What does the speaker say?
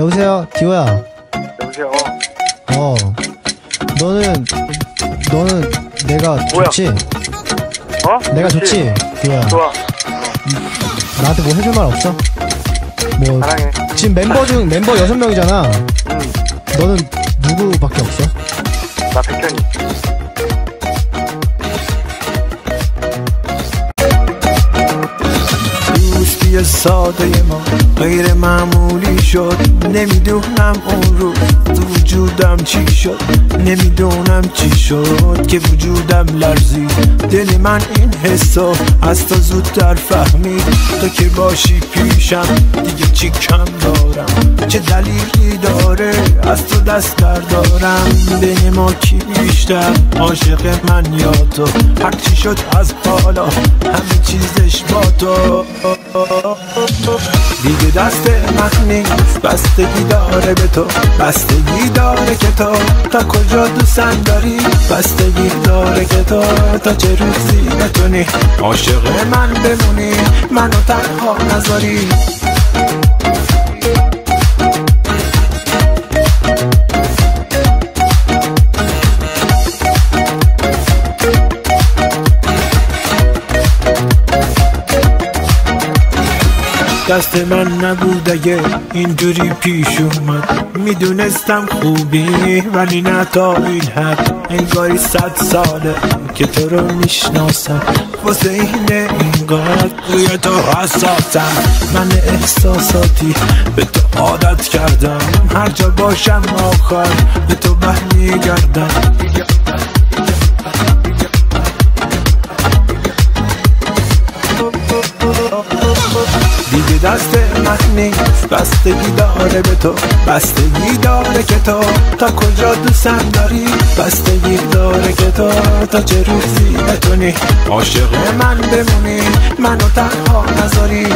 여보세요, 디오야. 여보세요. 너는 내가 뭐야? 좋지? 내가 좋지? 좋지? 디오야. 좋아. 나한테 뭐 해줄 말 없어? 뭐 사랑해. 지금 멤버 6명이잖아. 너는 누구밖에 없어? 나 백현이. دوستی ساده ما غیر معمولی شد نمیدونم اون رو تو وجودم چی شد نمیدونم چی شد که وجودم لرزید دل من این حسو از تو زودتر فهمید تو که باشی پیشم دیگه چی کم دارم چه دلیلی داره از تو دست بردارم بین ما کی بیشتر عاشق من یا تو هر چی شد از حالا همه چیزش با تو دیگه دست من نیست بستگی داره به تو بستگی داره که تو تا کجا دوستم داری بستگی داره که تو تا چه روزی بتونی عاشق من بمونی منو تنها نذاری دست من نبود اگه اینجوری پیش اومد میدونستم خوبی ولی نه تا این حد انگاری 100 ساله که تو رو میشناسم واسه اینه اینقدر روی تو حساسم من احساساتی به تو عادت کردم هر جا باشم آخر به تو برمیگردم دیگه دست من نیست بستگی داره به تو بستگی داره که تو تا کجا دوستم داری بستگی داره که تو تا چه روزی بتونی عاشق من بمونی منو تنها نذاری